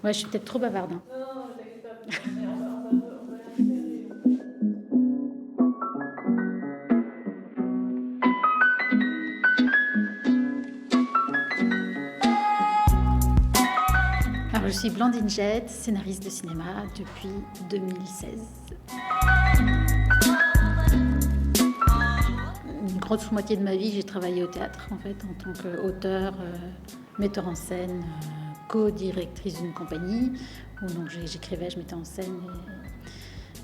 Ouais, je suis peut-être trop bavarde, hein. Non, ne t'inquiète pas. On va accélérer. Alors, je suis Blandine Jett, scénariste de cinéma depuis 2016. Une grosse moitié de ma vie, j'ai travaillé au théâtre, en fait, en tant qu'auteur, metteur en scène, co-directrice d'une compagnie, où donc j'écrivais, je mettais en scène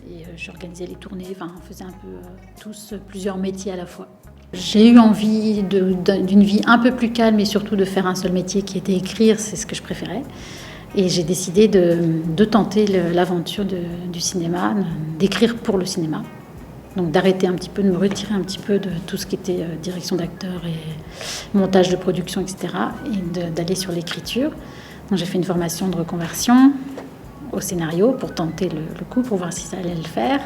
et j'organisais les tournées, enfin, on faisait un peu tous plusieurs métiers à la fois. J'ai eu envie d'une vie un peu plus calme et surtout de faire un seul métier qui était écrire, c'est ce que je préférais. Et j'ai décidé de tenter l'aventure du cinéma, d'écrire pour le cinéma. Donc d'arrêter un petit peu, de me retirer un petit peu de tout ce qui était direction d'acteurs et montage de production, etc. Et d'aller sur l'écriture. Donc j'ai fait une formation de reconversion au scénario pour tenter le coup, pour voir si ça allait le faire.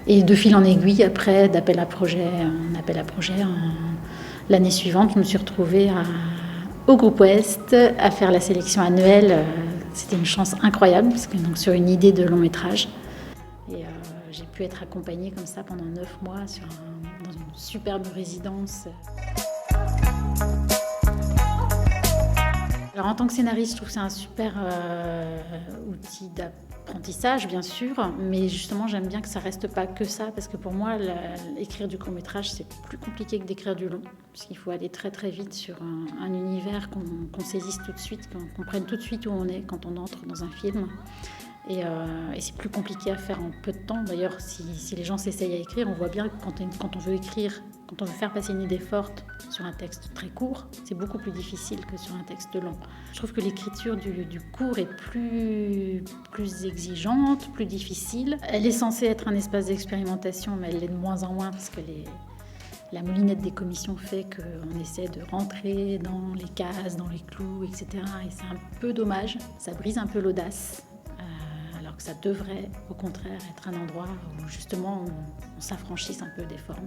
Et de fil en aiguille, après, d'appel à projet en appel à projet, l'année suivante, je me suis retrouvée au Groupe Ouest à faire la sélection annuelle. C'était une chance incroyable, parce que donc, sur une idée de long métrage. Et j'ai pu être accompagnée comme ça pendant 9 mois dans une superbe résidence. Alors en tant que scénariste, je trouve que c'est un super outil d'apprentissage, bien sûr, mais justement j'aime bien que ça reste pas que ça, parce que pour moi, écrire du court-métrage, c'est plus compliqué que d'écrire du long, parce qu'il faut aller très très vite sur un univers qu'on saisisse tout de suite, qu'on comprenne tout de suite où on est quand on entre dans un film. Et c'est plus compliqué à faire en peu de temps. D'ailleurs, si les gens s'essayent à écrire, on voit bien que quand on veut écrire, quand on veut faire passer une idée forte sur un texte très court, c'est beaucoup plus difficile que sur un texte long. Je trouve que l'écriture du court est plus exigeante, plus difficile. Elle est censée être un espace d'expérimentation, mais elle l'est de moins en moins parce que la moulinette des commissions fait qu'on essaie de rentrer dans les cases, dans les clous, etc. Et c'est un peu dommage, ça brise un peu l'audace. Alors que ça devrait, au contraire, être un endroit où justement on s'affranchisse un peu des formes.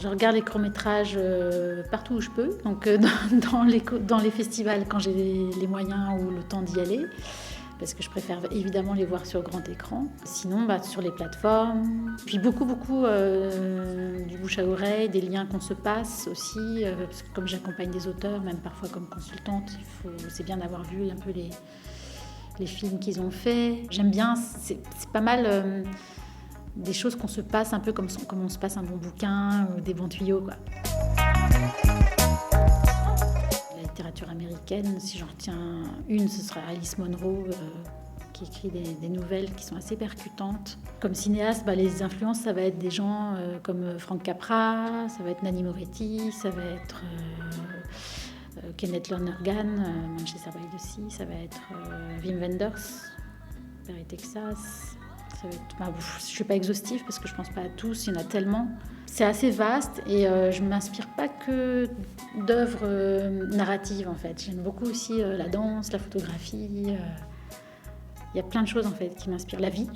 Je regarde les courts-métrages partout où je peux, donc dans les festivals quand j'ai les moyens ou le temps d'y aller, parce que je préfère évidemment les voir sur grand écran. Sinon, sur les plateformes. Puis beaucoup du bouche à oreille, des liens qu'on se passe aussi, parce que comme j'accompagne des auteurs, même parfois comme consultante, c'est bien d'avoir vu un peu les films qu'ils ont faits. J'aime bien, c'est pas mal des choses qu'on se passe un peu comme on se passe un bon bouquin ou des bons tuyaux, quoi. La littérature américaine, si j'en retiens une, ce sera Alice Munro, qui écrit des nouvelles qui sont assez percutantes. Comme cinéaste, les influences, ça va être des gens comme Frank Capra, ça va être Nanni Moretti, ça va être Kenneth Lonergan, Manchester by the Sea, ça va être Wim Wenders, Paris, Texas. Ça va être, je ne suis pas exhaustive parce que je ne pense pas à tous, il y en a tellement. C'est assez vaste et je ne m'inspire pas que d'œuvres narratives en fait. J'aime beaucoup aussi la danse, la photographie. Il y a plein de choses en fait qui m'inspirent, la vie.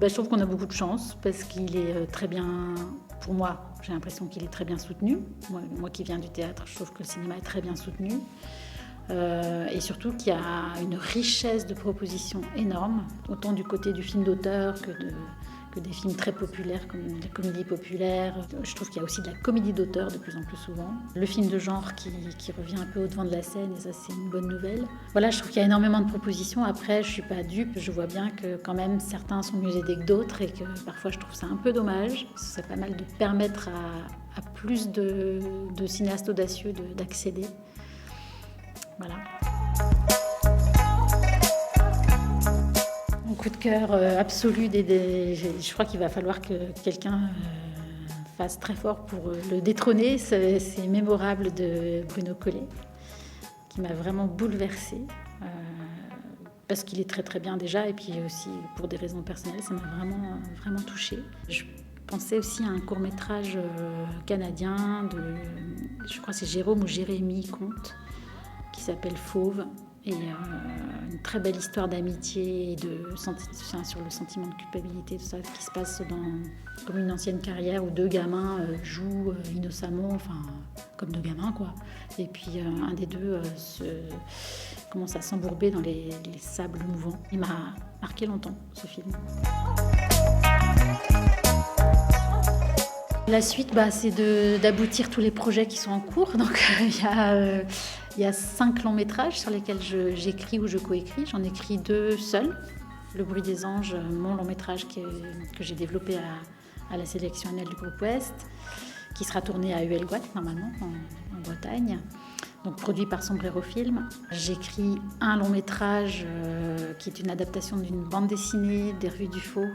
Je trouve qu'on a beaucoup de chance parce qu'il est très bien, pour moi, j'ai l'impression qu'il est très bien soutenu. Moi qui viens du théâtre, je trouve que le cinéma est très bien soutenu. Et surtout qu'il y a une richesse de propositions énorme, autant du côté du film d'auteur que des films très populaires comme la comédie populaire. Je trouve qu'il y a aussi de la comédie d'auteur de plus en plus souvent. Le film de genre qui revient un peu au devant de la scène, et ça c'est une bonne nouvelle. Voilà, je trouve qu'il y a énormément de propositions. Après, je ne suis pas dupe, je vois bien que quand même certains sont mieux aidés que d'autres et que parfois je trouve ça un peu dommage. Ce serait pas mal de permettre à plus de cinéastes audacieux d'accéder. Voilà. Mon coup de cœur absolu, je crois qu'il va falloir que quelqu'un fasse très fort pour le détrôner. C'est Mémorable de Bruno Collet, qui m'a vraiment bouleversée, parce qu'il est très très bien déjà, et puis aussi pour des raisons personnelles, ça m'a vraiment touchée. Je pensais aussi à un court-métrage canadien je crois que c'est Jérôme ou Jérémy Comte, qui s'appelle Fauve, Et une très belle histoire d'amitié et sur le sentiment de culpabilité, tout ça qui se passe comme une ancienne carrière où deux gamins jouent innocemment, comme deux gamins quoi. Et puis un des deux commence à s'embourber dans les sables mouvants. Il m'a marqué longtemps ce film. La suite, c'est d'aboutir tous les projets qui sont en cours. Donc il y a 5 longs métrages sur lesquels j'écris ou je coécris. J'en écris 2 seuls. Le bruit des anges, mon long métrage que j'ai développé à la sélection annuelle du groupe Ouest, qui sera tourné à Huelgoat normalement en Bretagne. Donc produit par Sombrero Film. J'écris un long métrage qui est une adaptation d'une bande dessinée d'Hervé Dufaux,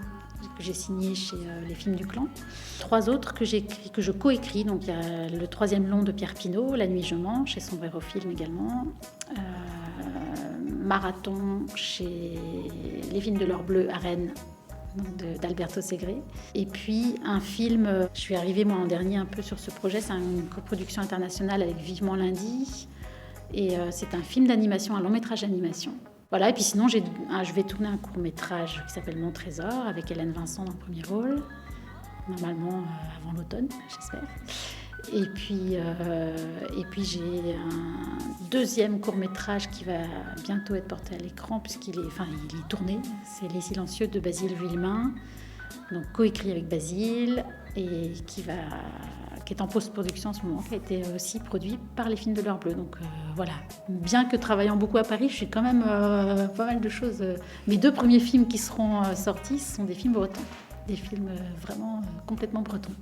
que j'ai signé chez Les Films du Clan. 3 autres que je coécris. Donc il y a le 3e long de Pierre Pinault, La nuit je mens, chez Sombrero Film également. Marathon chez Les Films de l'Or Bleu à Rennes, d'Alberto Segre. Et puis un film, je suis arrivée moi en dernier un peu sur ce projet, c'est une coproduction internationale avec Vivement Lundi. Et c'est un film d'animation, un long métrage d'animation. Voilà, et puis sinon, je vais tourner un court-métrage qui s'appelle Mon Trésor, avec Hélène Vincent dans le premier rôle, normalement avant l'automne, j'espère. Et puis j'ai un 2e court-métrage qui va bientôt être porté à l'écran, puisqu'il est tourné. C'est Les Silencieux de Basile Vuillemin, donc coécrit avec Basile, et qui est en post-production en ce moment, qui a été aussi produit par Les Films de l'Or Bleu. Donc voilà, bien que travaillant beaucoup à Paris, je suis quand même pas mal de choses. Mes 2 premiers films qui seront sortis, ce sont des films bretons, des films vraiment complètement bretons.